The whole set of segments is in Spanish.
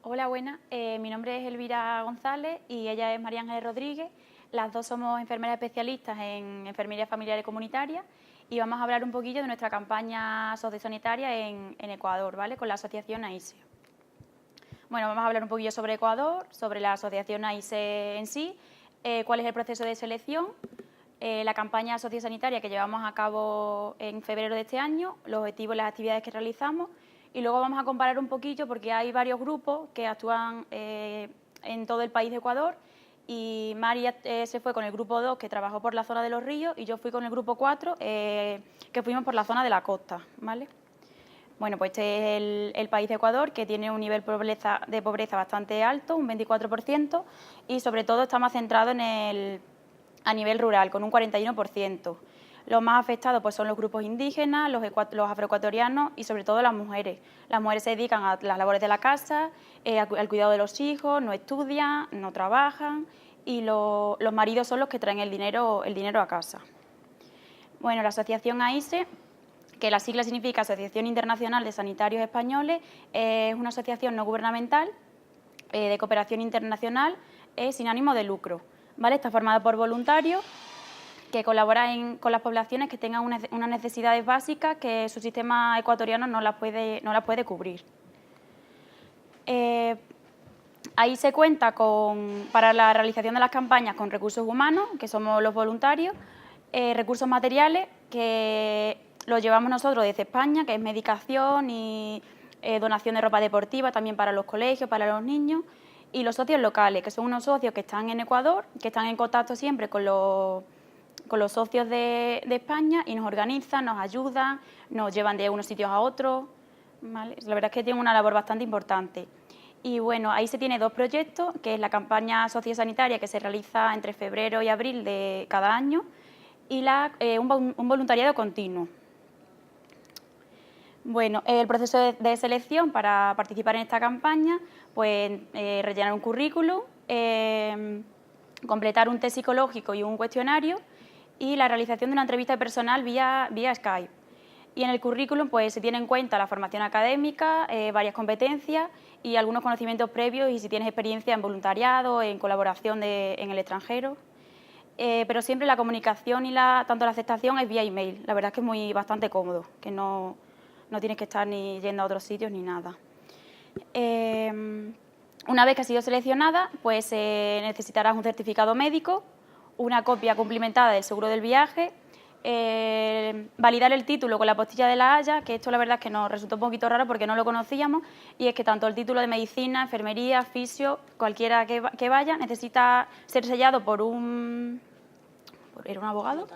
Hola, buenas. Mi nombre es Elvira González y ella es María Ángeles Rodríguez. Las dos somos enfermeras especialistas en enfermería familiar y comunitaria y vamos a hablar un poquillo de nuestra campaña sociosanitaria en Ecuador, ¿vale? Con la asociación AISE. Bueno, vamos a hablar un poquillo sobre Ecuador, sobre la asociación AISE en sí, cuál es el proceso de selección, la campaña sociosanitaria que llevamos a cabo en febrero de este año, los objetivos y las actividades que realizamos, y luego vamos a comparar un poquillo porque hay varios grupos que actúan en todo el país de Ecuador y María se fue con el grupo 2 que trabajó por la zona de los ríos y yo fui con el grupo 4 que fuimos por la zona de la costa, ¿vale? Bueno, pues este es el país de Ecuador, que tiene un nivel de pobreza bastante alto, un 24%, y sobre todo está más centrado a nivel rural, con un 41%. Los más afectados pues, son los grupos indígenas, los afroecuatorianos y sobre todo las mujeres. Las mujeres se dedican a las labores de la casa, al cuidado de los hijos, no estudian, no trabajan y los maridos son los que traen el dinero a casa. Bueno, la asociación AISE, que la sigla significa Asociación Internacional de Sanitarios Españoles, es una asociación no gubernamental de cooperación internacional sin ánimo de lucro, ¿vale? Está formada por voluntarios que colaboran con las poblaciones que tengan unas necesidades básicas que su sistema ecuatoriano no las puede cubrir. Ahí se cuenta para la realización de las campañas con recursos humanos, que somos los voluntarios, recursos materiales, que los llevamos nosotros desde España, que es medicación y donación de ropa deportiva también para los colegios, para los niños, y los socios locales, que son unos socios que están en Ecuador, que están en contacto siempre con los socios de España y nos organizan, nos ayudan, nos llevan de unos sitios a otros, ¿vale? La verdad es que tienen una labor bastante importante. Y bueno, ahí se tiene dos proyectos, que es la campaña sociosanitaria que se realiza entre febrero y abril de cada año y un voluntariado continuo. Bueno, el proceso de selección para participar en esta campaña, pues rellenar un currículum, completar un test psicológico y un cuestionario y la realización de una entrevista personal vía Skype. Y en el currículum pues, se tiene en cuenta la formación académica, varias competencias y algunos conocimientos previos y si tienes experiencia en voluntariado, en colaboración en el extranjero. Pero siempre la comunicación y tanto la aceptación es vía email. La verdad es que es bastante cómodo, que no tienes que estar ni yendo a otros sitios ni nada. Una vez que has sido seleccionada, pues necesitarás un certificado médico, una copia cumplimentada del seguro del viaje, validar el título con la postilla de la Haya, que esto la verdad es que nos resultó un poquito raro porque no lo conocíamos, y es que tanto el título de medicina, enfermería, fisio, cualquiera que vaya, necesita ser sellado por un... ¿Era un abogado?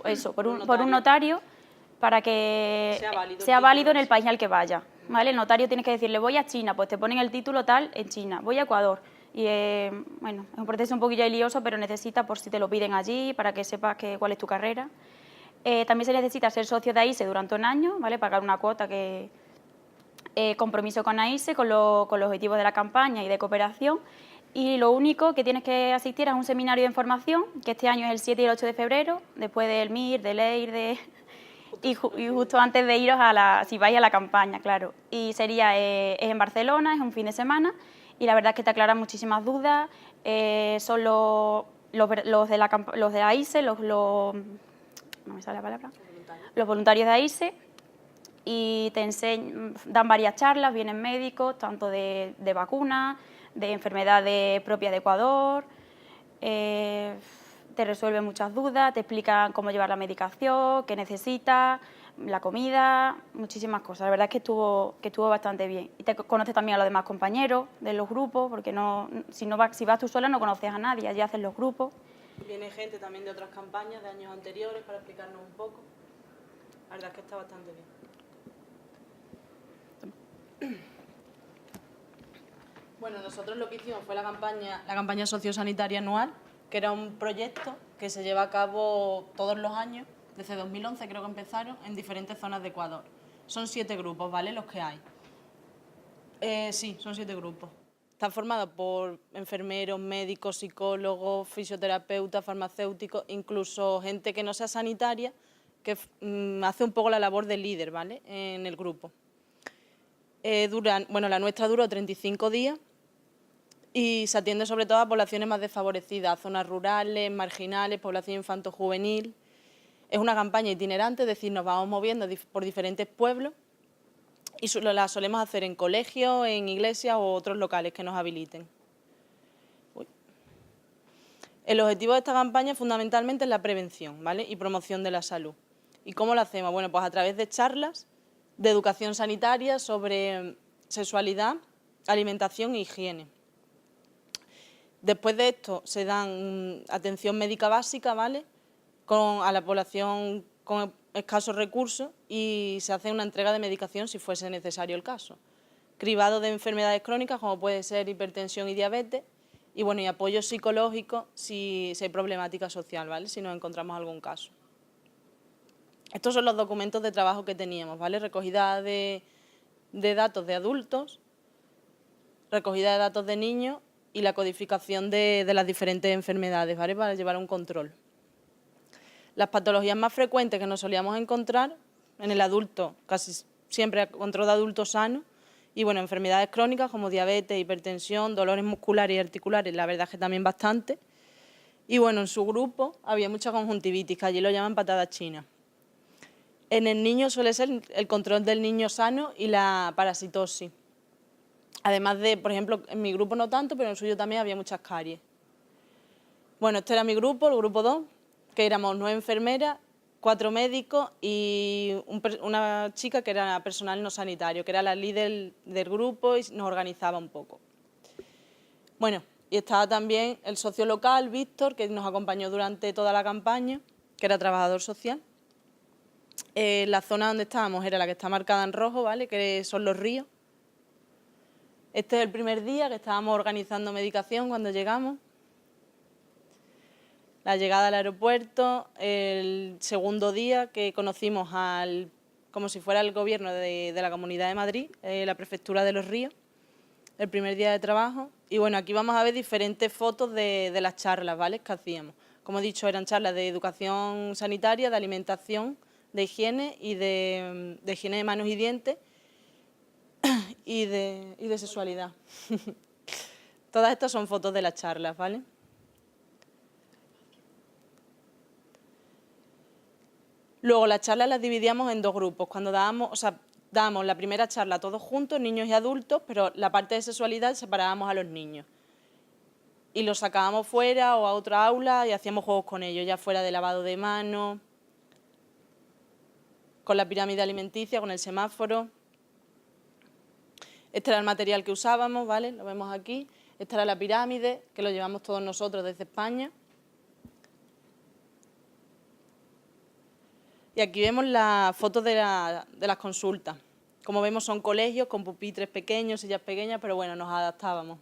Eso, por un notario para que sea válido en el país al que vaya, ¿vale? El notario tiene que decirle, voy a China, pues te ponen el título tal en China, voy a Ecuador. Y bueno, es un proceso un poquillo lioso, pero necesita por si te lo piden allí, para que sepas cuál es tu carrera. También se necesita ser socio de AISE durante un año, ¿vale? Pagar una cuota compromiso con AISE, con los objetivos de la campaña y de cooperación. Y lo único que tienes que asistir es un seminario de información, que este año es el 7 y el 8 de febrero, después del MIR, del EIR, y justo antes de iros si vais a la campaña, claro. Y sería es en Barcelona, es un fin de semana, y la verdad es que te aclaran muchísimas dudas. Son los de AISE, no me sale la palabra, los voluntarios de AISE, y dan varias charlas, vienen médicos, tanto de vacunas, de enfermedades propias de Ecuador, te resuelven muchas dudas, te explican cómo llevar la medicación, qué necesitas, la comida, muchísimas cosas. La verdad es que estuvo bastante bien. Y te conoces también a los demás compañeros de los grupos, porque si vas tú sola no conoces a nadie, allí hacen los grupos. Viene gente también de otras campañas de años anteriores para explicarnos un poco. La verdad es que está bastante bien. Bueno, nosotros lo que hicimos fue la campaña sociosanitaria anual, que era un proyecto que se lleva a cabo todos los años, desde 2011 creo que empezaron, en diferentes zonas de Ecuador. Son 7 grupos, ¿vale?, los que hay. Sí, son 7 grupos. Están formados por enfermeros, médicos, psicólogos, fisioterapeutas, farmacéuticos, incluso gente que no sea sanitaria, que hace un poco la labor de líder, ¿vale?, en el grupo. La nuestra duró 35 días y se atiende sobre todo a poblaciones más desfavorecidas, zonas rurales, marginales, población infanto-juvenil. Es una campaña itinerante, es decir, nos vamos moviendo por diferentes pueblos y la solemos hacer en colegios, en iglesias o otros locales que nos habiliten. El objetivo de esta campaña fundamentalmente es la prevención, ¿vale? Y promoción de la salud. ¿Y cómo lo hacemos? Bueno, pues a través de charlas de educación sanitaria sobre sexualidad, alimentación e higiene. Después de esto se dan atención médica básica, ¿vale? A la población con escasos recursos y se hace una entrega de medicación si fuese necesario el caso. Cribado de enfermedades crónicas como puede ser hipertensión y diabetes y, bueno, y apoyo psicológico si hay problemática social, ¿vale? Si nos encontramos algún caso. Estos son los documentos de trabajo que teníamos, ¿vale? Recogida de datos de adultos, recogida de datos de niños y la codificación de las diferentes enfermedades, ¿vale? Para llevar un control. Las patologías más frecuentes que nos solíamos encontrar en el adulto, casi siempre control de adultos sanos, y bueno, enfermedades crónicas como diabetes, hipertensión, dolores musculares y articulares, la verdad es que también bastante. Y bueno, en su grupo había mucha conjuntivitis, que allí lo llaman patada china. En el niño suele ser el control del niño sano y la parasitosis. Además de, por ejemplo, en mi grupo no tanto, pero en el suyo también había muchas caries. Bueno, este era mi grupo, el grupo 2, que éramos 9 enfermeras, 4 médicos y una chica que era personal no sanitario, que era la líder del grupo y nos organizaba un poco. Bueno, y estaba también el socio local, Víctor, que nos acompañó durante toda la campaña, que era trabajador social. La zona donde estábamos era la que está marcada en rojo, ¿vale? Que son los ríos. Este es el primer día que estábamos organizando medicación cuando llegamos. La llegada al aeropuerto, el segundo día que conocimos como si fuera el gobierno de la Comunidad de Madrid, la prefectura de Los Ríos, el primer día de trabajo. Y bueno, aquí vamos a ver diferentes fotos de las charlas, ¿vale? Que hacíamos. Como he dicho, eran charlas de educación sanitaria, de alimentación, de higiene y de higiene de manos y dientes y de sexualidad. Todas estas son fotos de las charlas, ¿vale? Luego las charlas las dividíamos en 2 grupos. Cuando dábamos la primera charla todos juntos, niños y adultos, pero la parte de sexualidad separábamos a los niños. Y los sacábamos fuera o a otra aula y hacíamos juegos con ellos, ya fuera de lavado de manos, con la pirámide alimenticia, con el semáforo. Este era el material que usábamos, ¿vale? Lo vemos aquí. Esta era la pirámide, que lo llevamos todos nosotros desde España. Y aquí vemos las fotos de las consultas. Como vemos son colegios con pupitres pequeños, sillas pequeñas, pero bueno, nos adaptábamos.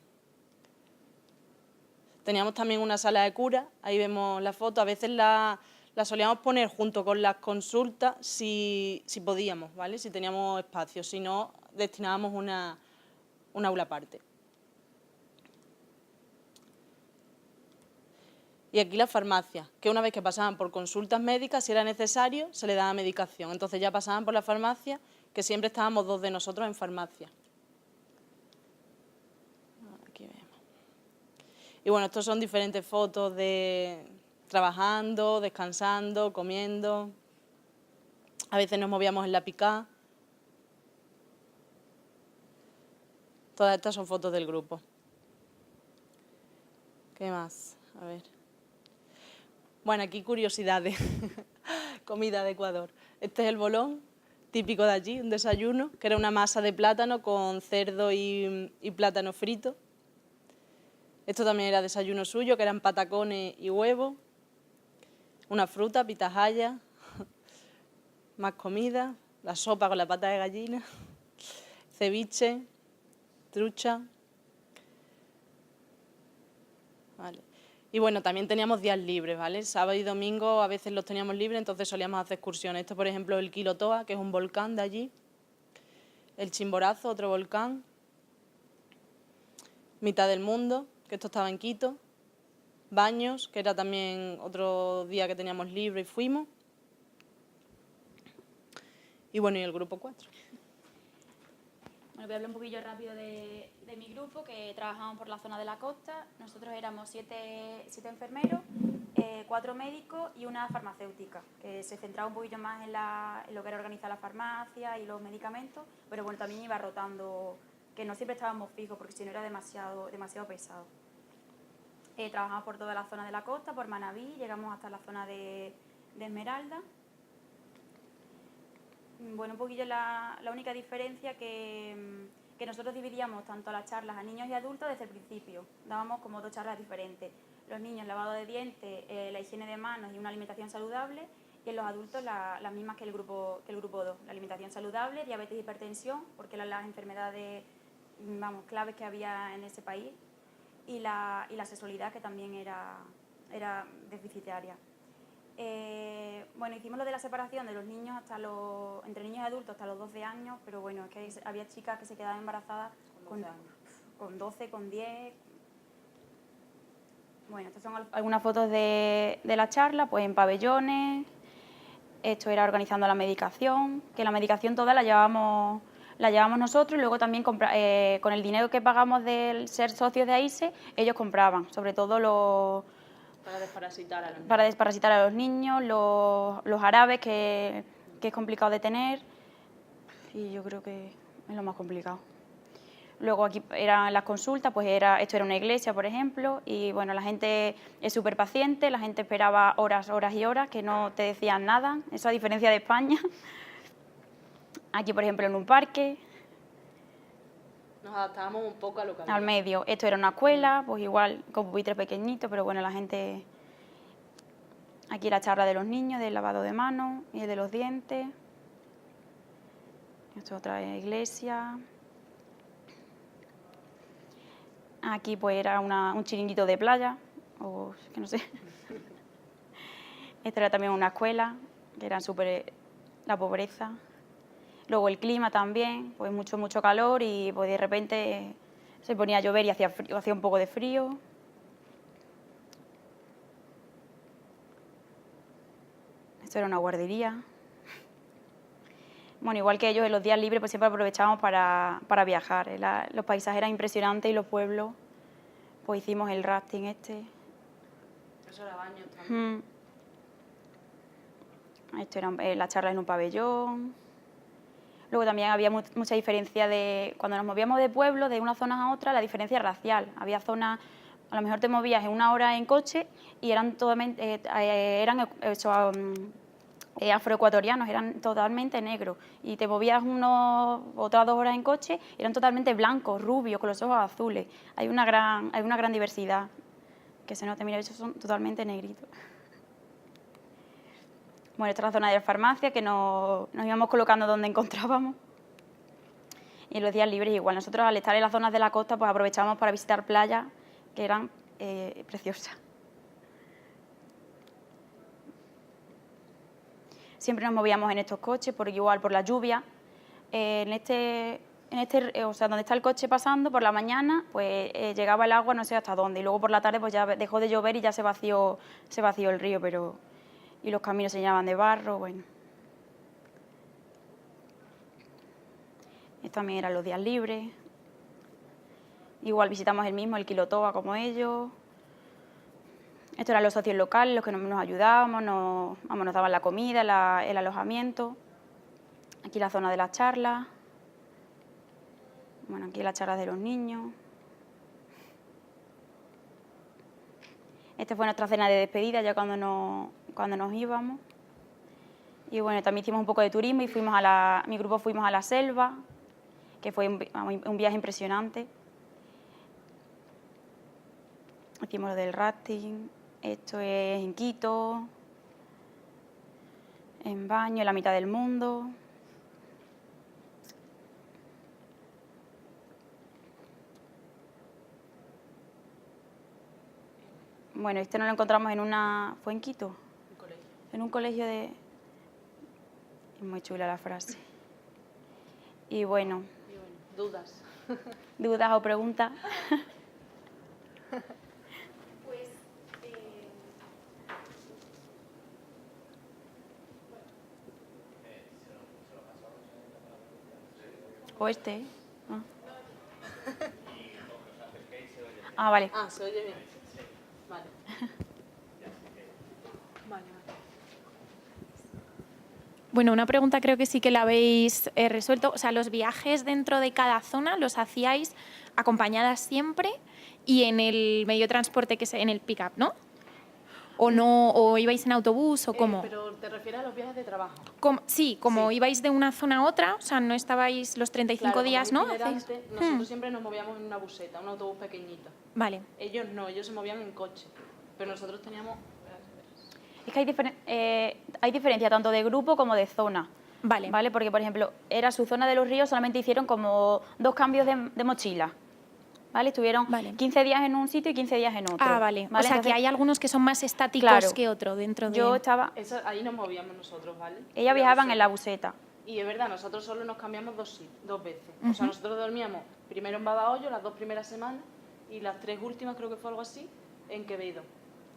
Teníamos también una sala de cura, ahí vemos la foto. A veces la solíamos poner junto con las consultas si podíamos, ¿vale? Si teníamos espacio, si no, destinábamos una aula aparte. Y aquí la farmacia, que una vez que pasaban por consultas médicas, si era necesario, se le daba medicación. Entonces ya pasaban por la farmacia, que siempre estábamos 2 de nosotros en farmacia. Aquí vemos. Y bueno, estos son diferentes fotos de trabajando, descansando, comiendo. A veces nos movíamos en la picá. Todas estas son fotos del grupo. ¿Qué más? A ver. Bueno, aquí curiosidades. Comida de Ecuador. Este es el bolón, típico de allí, un desayuno, que era una masa de plátano con cerdo y plátano frito. Esto también era desayuno suyo, que eran patacones y huevo. Una fruta, pitahaya. Más comida, la sopa con la pata de gallina. Ceviche, trucha. Vale. Y bueno, también teníamos días libres, ¿vale? Sábado y domingo a veces los teníamos libres, entonces solíamos hacer excursiones. Esto, por ejemplo, el Quilotoa, que es un volcán de allí. El Chimborazo, otro volcán. Mitad del Mundo, que esto estaba en Quito. Baños, que era también otro día que teníamos libre y fuimos. Y bueno, y el grupo 4. Bueno, voy a hablar un poquillo rápido de mi grupo, que trabajamos por la zona de la costa. Nosotros éramos siete enfermeros, 4 médicos y una farmacéutica, que se centraba un poquillo más en lo que era organizar la farmacia y los medicamentos, pero bueno, también iba rotando, que no siempre estábamos fijos, porque si no era demasiado pesado. Trabajamos por toda la zona de la costa, por Manabí, llegamos hasta la zona de Esmeralda. Bueno, un poquillo la única diferencia que nosotros dividíamos tanto las charlas a niños y adultos desde el principio. Dábamos como 2 charlas diferentes. Los niños, lavado de dientes, la higiene de manos y una alimentación saludable, y en los adultos las mismas que el grupo 2. La alimentación saludable, diabetes y hipertensión, porque eran las enfermedades claves que había en ese país, y la sexualidad, que también era deficitaria. Bueno, hicimos lo de la separación de los niños entre niños y adultos hasta los 12 años, pero bueno, es que había chicas que se quedaban embarazadas con 12, con 10. Bueno, estas son algunas fotos de la charla, pues en pabellones. Esto era organizando la medicación, que la medicación toda la llevábamos nosotros, y luego también con el dinero que pagamos de ser socios de AISE, ellos compraban, sobre todo para desparasitar a los niños. Para desparasitar a los niños, los árabes, que es complicado de tener, y yo creo que es lo más complicado. Luego aquí eran las consultas, pues esto era una iglesia, por ejemplo, y bueno, la gente es súper paciente, la gente esperaba horas y horas, que no te decían nada, eso a diferencia de España. Aquí, por ejemplo, en un parque. Nos adaptábamos un poco a lo que había. Al medio. Esto era una escuela, pues igual, con pupitres pequeñitos, pero bueno, la gente... Aquí la charla de los niños, del lavado de manos y el de los dientes. Esto es otra iglesia. Aquí pues era un chiringuito de playa, o que no sé. Esta era también una escuela, que era súper la pobreza. Luego el clima también, pues mucho calor, y pues de repente se ponía a llover y hacía un poco de frío. Esto era una guardería. Bueno, igual que ellos, en los días libres pues siempre aprovechábamos para viajar. Los paisajes eran impresionantes, y los pueblos, pues hicimos el rafting este. Eso era baño también. Esto era la charla en un pabellón. Luego también había mucha diferencia cuando nos movíamos de pueblo, de una zona a otra, la diferencia racial. Había zonas, a lo mejor te movías en 1 hora en coche y eran totalmente, afroecuatorianos, eran totalmente negros. Y te movías otras 2 horas en coche y eran totalmente blancos, rubios, con los ojos azules. Hay una gran diversidad, que se nota, mira, ellos son totalmente negritos. Bueno, esta es la zona de la farmacia, que nos íbamos colocando donde encontrábamos. Y en los días libres igual. Nosotros, al estar en las zonas de la costa, pues aprovechábamos para visitar playas que eran preciosas. Siempre nos movíamos en estos coches, porque igual por la lluvia. O sea, donde está el coche pasando, por la mañana, pues llegaba el agua no sé hasta dónde. Y luego por la tarde pues ya dejó de llover y ya se vació el río, pero... Y los caminos se llenaban de barro, bueno. Estos también eran los días libres. Igual visitamos el Quilotoa, como ellos. Estos eran los socios locales, los que nos ayudábamos, nos daban la comida, el alojamiento. Aquí la zona de las charlas. Bueno, aquí las charlas de los niños. Esta fue nuestra cena de despedida, ya cuando nos íbamos. Y bueno, también hicimos un poco de turismo y mi grupo fuimos a la selva, que fue un viaje impresionante. Hicimos lo del rafting. Esto es en Quito, en Baño, en la mitad del mundo. Bueno, este nos lo encontramos ¿fue en Quito? Un colegio. En un colegio de... Es muy chula la frase. Y bueno. Dudas. ¿Dudas o preguntas? O este, Ah, vale. Ah, se oye bien. Vale. Vale, vale. Bueno, una pregunta creo que sí que la habéis resuelto. O sea, los viajes dentro de cada zona los hacíais acompañadas siempre y en el medio de transporte, en el pick-up, ¿no? ¿O no? ¿O ibais en autobús o cómo? Pero te refieres a los viajes de trabajo. Sí, como Sí. ibais de una zona a otra, o sea, no estabais los 35 Claro, días, como ¿no? itinerante, nosotros siempre nos movíamos en una buseta, un autobús pequeñito. Vale. Ellos no, ellos se movían en coche. Pero nosotros teníamos... Es que hay diferencia tanto de grupo como de zona. Vale. ¿Vale? Porque, por ejemplo, era su zona de los ríos, solamente hicieron como 2 cambios de mochila. ¿Vale? Estuvieron Vale. 15 días en un sitio y 15 días en otro. Ah, vale. O sea, Entonces, que hay algunos que son más estáticos claro, que otro dentro de... yo estaba... Ahí nos movíamos nosotros, ¿vale? Ellas viajaban en la buseta. Y es verdad, nosotros solo nos cambiamos dos veces. O sea, nosotros dormíamos primero en Badajoz las 2 primeras semanas y las 3 últimas, creo que fue algo así, en Quevedo.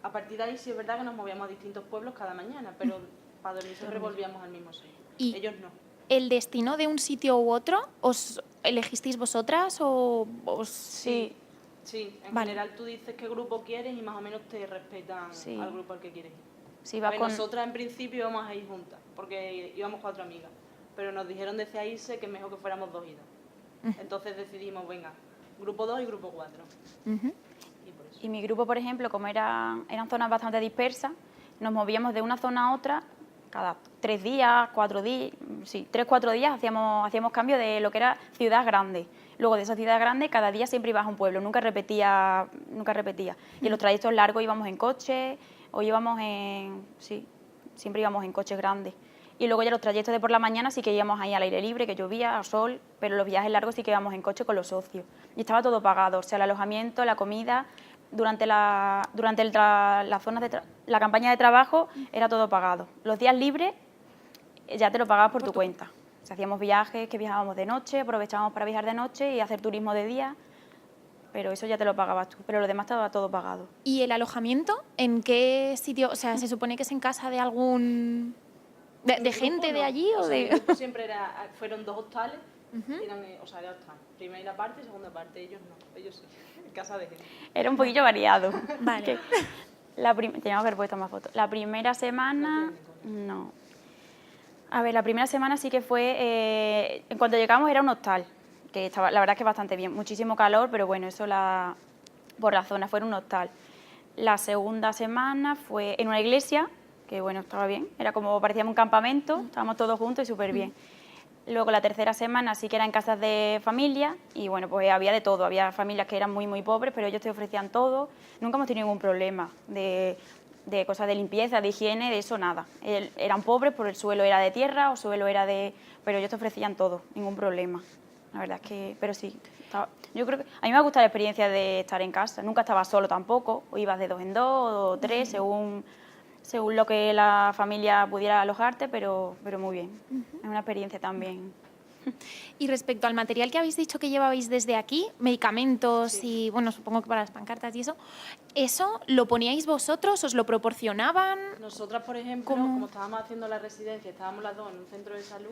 A partir de ahí sí es verdad que nos movíamos a distintos pueblos cada mañana, pero para dormir siempre volvíamos al mismo sitio. ¿Y ellos no? el destino de un sitio u otro os elegisteis vosotras o os...? Sí. Sí, en Vale. general tú dices qué grupo quieres y más o menos te respetan Sí. al grupo al que quieres ir. Sí, vas con... Nosotras en principio íbamos a ir juntas, porque íbamos 4 amigas, pero nos dijeron desde ahí que es mejor que fuéramos 2 idas. Entonces decidimos, venga, grupo 2 y grupo 4. Ujú. Y por eso. Y mi grupo, por ejemplo, como eran zonas bastante dispersas, nos movíamos de una zona a otra cada 3 días, 4 días, sí, 3-4 días hacíamos cambio de lo que era ciudad grande. Luego de esa ciudad grande, cada día siempre ibas a un pueblo, nunca repetía. Y en los trayectos largos íbamos en coche o íbamos en... Sí, siempre íbamos en coches grandes. Y luego ya los trayectos de por la mañana sí que íbamos ahí al aire libre, que llovía, a sol, pero los viajes largos sí que íbamos en coche con los socios. Y estaba todo pagado, o sea, el alojamiento, la comida, durante la campaña de trabajo era todo pagado. Los días libres ya te lo pagabas por tu cuenta. O sea, hacíamos viajes, que viajábamos de noche, aprovechábamos para viajar de noche y hacer turismo de día, pero eso ya te lo pagabas tú, pero lo demás estaba todo pagado. ¿Y el alojamiento? ¿En qué sitio? O sea, ¿se supone que es en casa de algún... de gente de allí o sea, de...? mi grupo siempre fueron 2 hostales, era hostal, primera parte y segunda parte, ellos no, ellos sí, en casa de gente. Era un poquillo variado. Vale. Teníamos que haber puesto más fotos. La primera semana, no. A ver, la primera semana sí que fue, en cuanto llegamos era un hostal, que estaba, la verdad es que bastante bien, muchísimo calor, pero bueno, eso por la zona, fue en un hostal. La segunda semana fue en una iglesia, que bueno, estaba bien, era como, parecía un campamento, estábamos todos juntos y súper bien. Luego la tercera semana sí que era en casas de familia y bueno, pues había de todo, había familias que eran muy, muy pobres, pero ellos te ofrecían todo, nunca hemos tenido ningún problema de cosas de limpieza, de higiene, de eso nada. Eran pobres, por el suelo era de tierra o suelo era de... pero ellos te ofrecían todo, ningún problema. La verdad es que... pero sí, yo creo que... a mí me gusta la experiencia de estar en casa, nunca estaba solo tampoco, o ibas de 2 en 2 o 3, según lo que la familia pudiera alojarte, pero muy bien. Es una experiencia también. Y respecto al material que habéis dicho que llevabais desde aquí, medicamentos y, bueno, supongo que para las pancartas y ¿eso lo poníais vosotros, os lo proporcionaban? Nosotras, por ejemplo, como estábamos haciendo la residencia, estábamos las 2 en un centro de salud,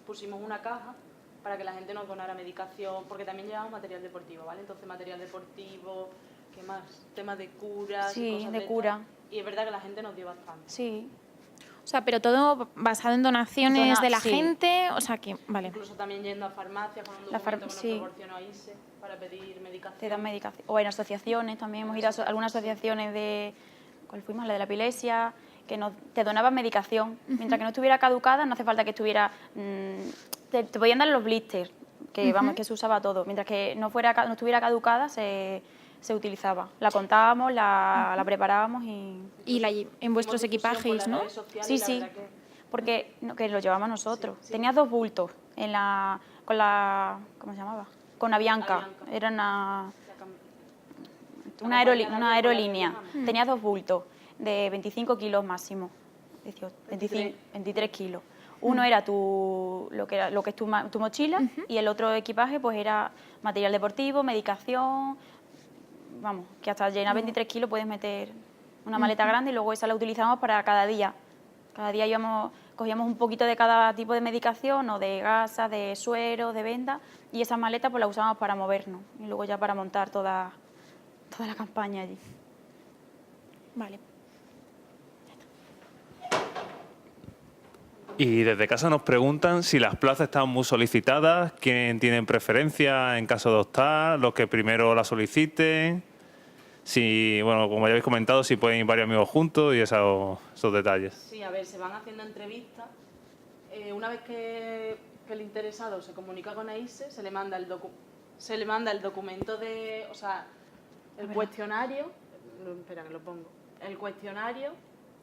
pusimos una caja para que la gente nos donara medicación, porque también llevamos material deportivo, ¿vale? Entonces, material deportivo, ¿qué más? Temas de curas Sí, y cosas de estas. cura. Y es verdad que la gente nos dio bastante. Sí. O sea, pero todo basado en donaciones de la Sí. gente, o sea que, vale. Incluso también yendo a farmacias con un La documento que sí. nos proporcionó ISE para pedir medicación. Te dan medicación. O en asociaciones también, hemos ido a algunas asociaciones de... ¿Cuál fuimos? La de la epilepsia, que te donaban medicación. Mientras que no estuviera caducada, no hace falta que estuviera... te podían dar los blisters, que vamos, que se usaba todo. Mientras que no estuviera caducada, se utilizaba. La contábamos, la preparábamos y... Y en vuestros Hicimos difusión por equipajes, las ¿no? redes sociales Sí, y la sí, verdad porque que lo llevamos nosotros. Sí, sí. Tenías 2 bultos con la... ¿Cómo se llamaba? Con Avianca. Avianca. Era La una compañía aerolínea. con la que viajamos. Tenías 2 bultos de 25 kilos máximo. 23. 23 kilos. Uno era lo que es tu mochila y el otro equipaje pues era material deportivo, medicación, vamos, que hasta llenar 23 kilos puedes meter una maleta grande y luego esa la utilizamos para cada día. Cada día íbamos cogíamos un poquito de cada tipo de medicación, o de gasa, de suero, de venda, y esa maleta pues la usábamos para movernos y luego ya para montar toda la campaña allí. Vale. Y desde casa nos preguntan si las plazas están muy solicitadas, quién tienen preferencia en caso de optar, los que primero la soliciten, si, bueno, como ya habéis comentado, si pueden ir varios amigos juntos y esos detalles. Sí, a ver, se van haciendo entrevistas. Una vez que el interesado se comunica con AISE, se le manda el documento de, o sea, el cuestionario, espera que lo pongo, el cuestionario,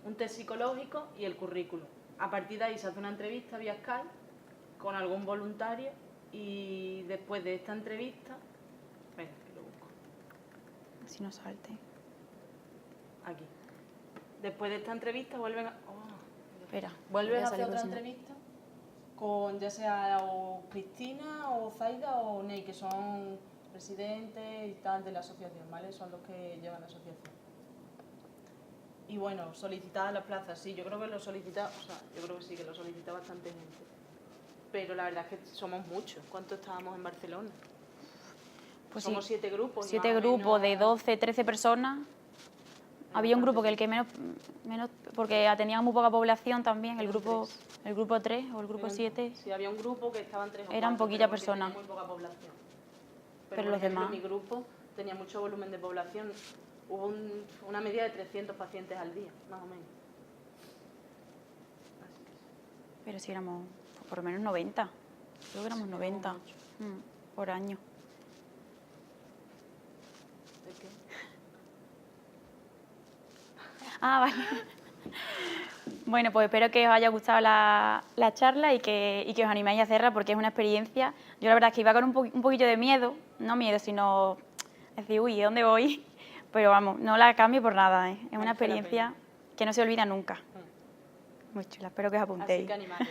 un test psicológico y el currículum. A partir de ahí se hace una entrevista vía Skype con algún voluntario y después de esta entrevista, espera que lo busco, Si no salte. aquí. Después de esta entrevista vuelven a... Espera. Vuelves voy a hacer salir otra por si no. entrevista con ya sea o Cristina o Zaida o Ney, que son presidentes y tal de la asociación, ¿vale? Son los que llevan la asociación. Y bueno, solicitar las plazas, sí, yo creo que lo solicita, o sea, yo creo que sí, que lo solicita bastante gente. Pero la verdad es que somos muchos. ¿Cuántos estábamos en Barcelona? Pues somos sí, 7 grupos. 7 grupos de 12, 13 personas. Había un grupo que el que menos, porque tenía muy poca población también, el grupo 3 o el grupo 7. Sí, había un grupo que estaban 3 o 4. Eran poquitas personas. Muy poca población. Pero por los ejemplo, demás. mi grupo tenía mucho volumen de población. Hubo una media de 300 pacientes al día, más o menos. Pero sí éramos por lo menos 90. Creo que éramos 90 por año. ¿De qué? Ah, vale. Bueno, pues espero que os haya gustado la charla y que os animéis a hacerla porque es una experiencia. Yo la verdad es que iba con un poquillo de miedo, no miedo, sino decir, uy, ¿a dónde voy? Pero vamos, no la cambio por nada, ¿eh? Es una experiencia que no se olvida nunca. Muy chula, espero que os apuntéis. Así que animaros.